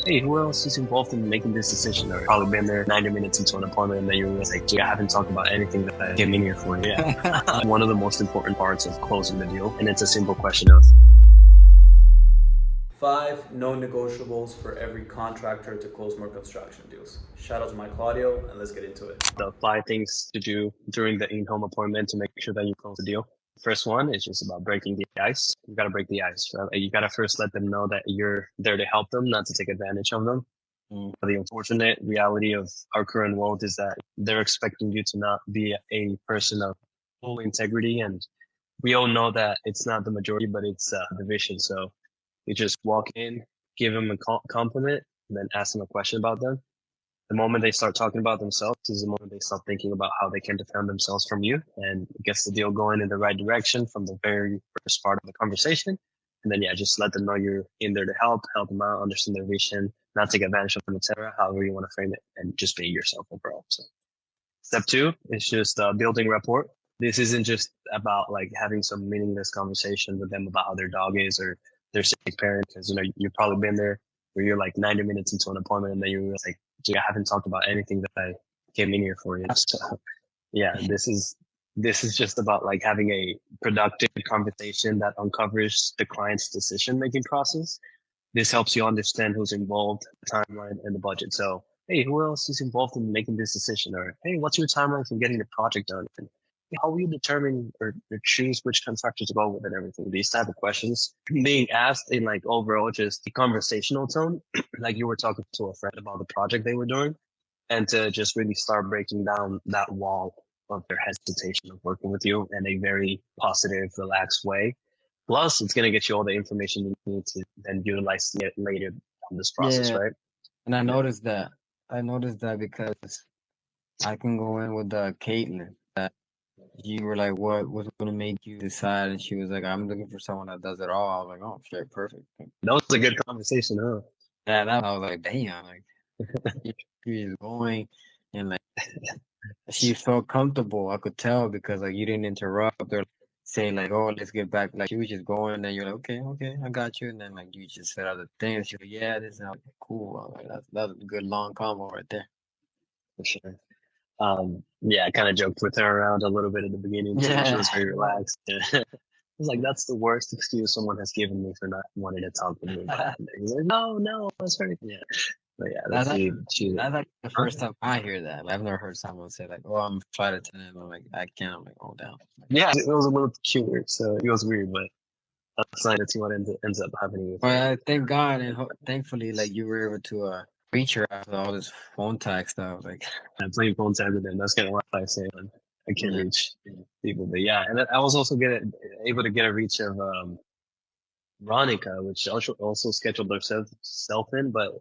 hey, who else is involved in making this decision? Or probably been there 90 minutes into an appointment and then you realize like, gee, I haven't talked about anything that I came in here for. Yeah. One of the most important parts of closing the deal. And it's a simple question of 5 non-negotiables for every contractor to close more construction deals. Shout out to my Claudio, and let's get into it. the 5 things to do during the in-home appointment to make sure that you close the deal. First one is just about breaking the ice. You got to break the ice. Right? You got to first let them know that you're there to help them, not to take advantage of them. The unfortunate reality of our current world is that they're expecting you to not be a person of full integrity. And we all know that it's not the majority, but it's the vision. So you just walk in, give them a compliment, and then ask them a question about them. The moment they start talking about themselves is the moment they start thinking about how they can defend themselves from you, and it gets the deal going in the right direction from the very first part of the conversation. And then, yeah, just let them know you're in there to help them out, understand their vision, not take advantage of them, etc. However you want to frame it, and just be yourself overall. So step two is just building rapport. This isn't just about like having some meaningless conversation with them about how their dog is or their sick parent, because you've probably been there where you're like 90 minutes into an appointment and then you're like, gee, I haven't talked about anything that I came in here for you. So yeah, this is just about like having a productive conversation that uncovers the client's decision making process. This helps you understand who's involved, the timeline, and the budget. So, hey, who else is involved in making this decision? Or, hey, what's your timeline for getting the project done? And how will you determine or choose which contractor to go with and everything? These type of questions being asked in like overall just a conversational tone, like you were talking to a friend about the project they were doing, and to just really start breaking down that wall of their hesitation of working with you in a very positive, relaxed way. Plus, it's going to get you all the information you need to then utilize it later on this process, Yeah, right? and I Yeah. noticed that. I noticed that because I can go in with Caitlin. That you were like, "What was going to make you decide?" And she was like, "I'm looking for someone that does it all." I was like, "Oh, shit, perfect." That was a good conversation, huh? Yeah, that I was like, "Damn!" Like she is going, and like she felt comfortable. I could tell because like you didn't interrupt or say like, "Oh, let's get back." Like she was just going, and then you're like, "Okay, okay, I got you." And then like you just said other things. She's like, "Yeah, this is cool." I was like, that's a good long combo right there. For sure. Yeah, I kind of joked with her around a little bit at the beginning too. She Yeah. was very relaxed. I was like, that's the worst excuse someone has given me for not wanting to talk with me about it. He's like, no, no, that's right. Yeah. But yeah, That's like, she, that's like the huh? first time I hear that. Like, I've never heard someone say like, "Oh, I'm a flight attendant." I'm like, I can't. I'm like, "Oh, down." Yeah, it was a little peculiar. So it was weird, but that's not to see what ends up happening with But her. thank God and thankfully, like you were able to reach her after all this phone tag stuff. Like, I'm playing phone tag with them. That's kind of what I say. I can't yeah, reach people, but yeah, and then I was also able to get a reach of Ronica, which also scheduled herself in, but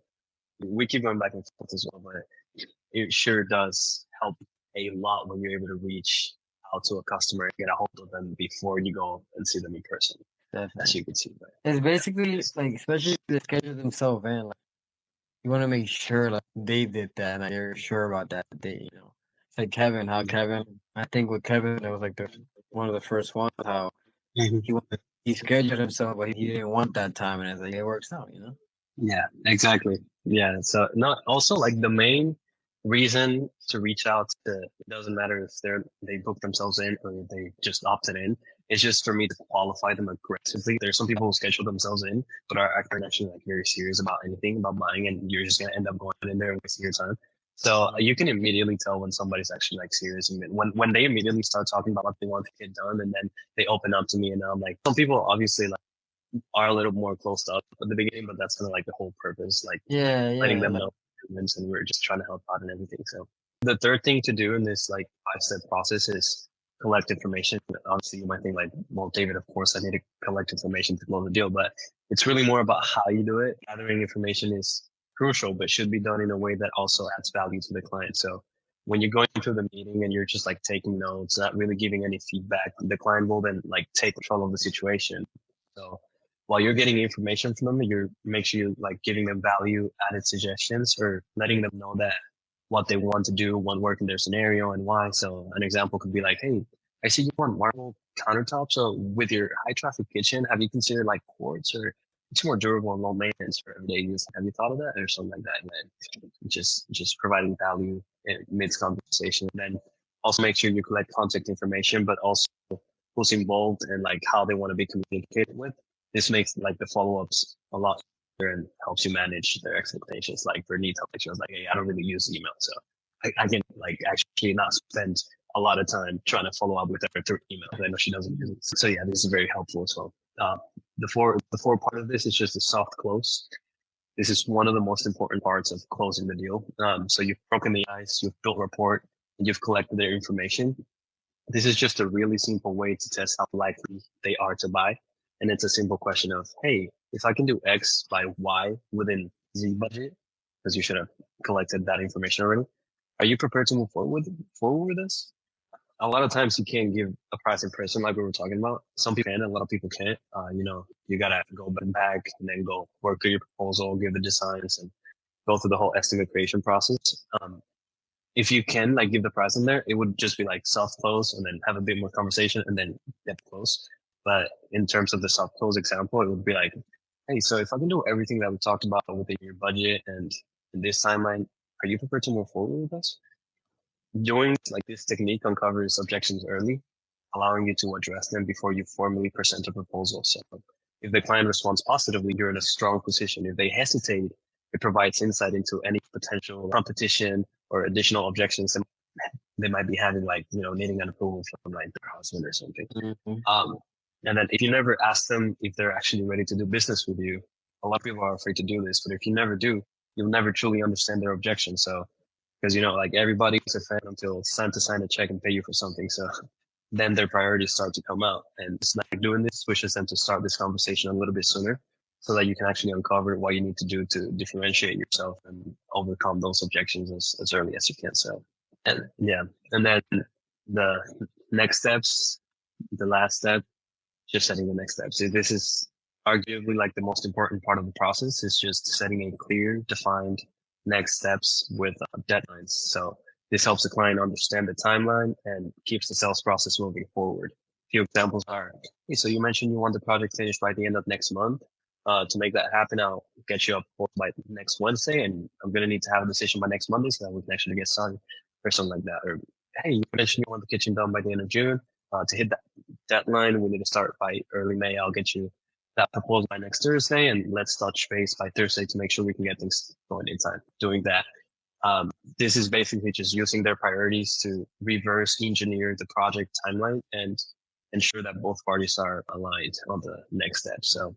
we keep going back and forth as well. But it sure does help a lot when you're able to reach out to a customer and get a hold of them before you go and see them in person, as definitely. you can see. But It's basically like, especially if they schedule themselves in. Like, you want to make sure like they did that and like, they're sure about that. They. It's like Kevin. How Kevin? I think with Kevin, it was like the one of the first ones. How Mhm. he he scheduled himself, but he didn't want that time, and it's like it works out. Yeah, exactly. Yeah. So not also like the main reason to reach out to, it doesn't matter if they book themselves in or they just opted in. It's just for me to qualify them aggressively. There's some people who schedule themselves in, but are actually like very serious about anything about buying, and you're just gonna end up going in there and wasting your time. So you can immediately tell when somebody's actually like serious, and when they immediately start talking about what they want to get done, and then they open up to me, and I'm like, some people obviously like are a little more closed up at the beginning, but that's kind of like the whole purpose, like Yeah, letting yeah. them Like, know and we're just trying to help out and everything. So the third thing to do in this like 5 step process is collect information. Obviously you might think like, well, David, of course I need to collect information to close the deal, but it's really more about how you do it. Gathering information is crucial, but should be done in a way that also adds value to the client. So when you're going through the meeting and you're just like taking notes, not really giving any feedback, the client will then like take control of the situation. So while you're getting information from them, you're make sure you're like giving them value added suggestions or letting them know that what they want to do, want work in their scenario and why. So an example could be like, hey, I see you want marble countertops. So with your high traffic kitchen, have you considered like quartz or it's more durable and low maintenance for everyday use. Have you thought of that or something like that? And then just providing value in mid conversation. And then also make sure you collect contact information, but also who's involved and like how they want to be communicated with. This makes like the follow ups a lot easier and helps you manage their expectations. Like for Nita, like she was like, hey, I don't really use email, so I can like actually not spend a lot of time trying to follow up with her through email. I know she doesn't use it. So yeah, this is very helpful as well. The four part of this is just a soft close. This is one of the most important parts of closing the deal. So you've broken the ice, you've built rapport, and you've collected their information. This is just a really simple way to test how likely they are to buy. And it's a simple question of, hey, if I can do X by Y within Z budget, because you should have collected that information already, are you prepared to move forward with this? A lot of times you can't give a price in person like we were talking about. Some people can, a lot of people can't. You gotta go back and then go work through your proposal, give the designs, and go through the whole estimate creation process. If you can like give the price in there, it would just be like soft close and then have a bit more conversation and then get close. But in terms of the soft close example, it would be like, hey, so if I can do everything that we talked about within your budget and in this timeline, are you prepared to move forward with us? Doing like this technique uncovers objections early, allowing you to address them before you formally present a proposal. So if the client responds positively, you're in a strong position. If they hesitate, it provides insight into any potential competition or additional objections that they might be having, like, needing an approval from like their husband or something. And then if you never ask them if they're actually ready to do business with you, a lot of people are afraid to do this, but if you never do, you'll never truly understand their objection. So, because, like everybody's a fan until it's time to sign a check and pay you for something. So then their priorities start to come out. And it's like doing this pushes them to start this conversation a little bit sooner so that you can actually uncover what you need to do to differentiate yourself and overcome those objections as early as you can. So, and yeah. And then the next steps, the last step, just setting the next steps. So this is arguably like the most important part of the process is just setting a clear, defined next steps with deadlines. So this helps the client understand the timeline and keeps the sales process moving forward. A few examples are, hey, so you mentioned you want the project finished by the end of next month. To make that happen, I'll get you up by next Wednesday, and I'm going to need to have a decision by next Monday so that we can actually get started or something like that. Or, hey, you mentioned you want the kitchen done by the end of June. To hit that deadline, we need to start by early May. I'll get you that proposal by next Thursday, and let's touch base by Thursday to make sure we can get things going in time. Doing that. This is basically just using their priorities to reverse engineer the project timeline and ensure that both parties are aligned on the next step. So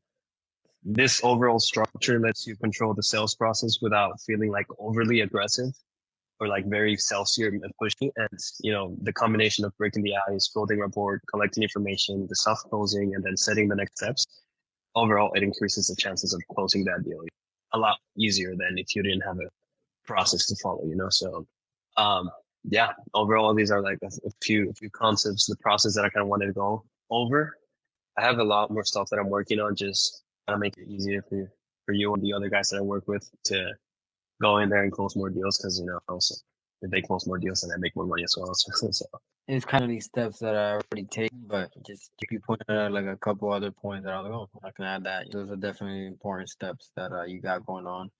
this overall structure lets you control the sales process without feeling like overly aggressive or like very self-serious and pushy. And, the combination of breaking the ice, building rapport, collecting information, the soft closing, and then setting the next steps, overall, it increases the chances of closing that deal a lot easier than if you didn't have a process to follow. So, yeah, overall, these are like a few concepts, the process that I kind of wanted to go over. I have a lot more stuff that I'm working on, just kind of make it easier for you and the other guys that I work with to go in there and close more deals. Cause also if they close more deals, then I make more money as well. So It's kind of these steps that I already taken, but just if you pointed out like a couple other points that I was like, oh, I can add that. Those are definitely important steps that you got going on.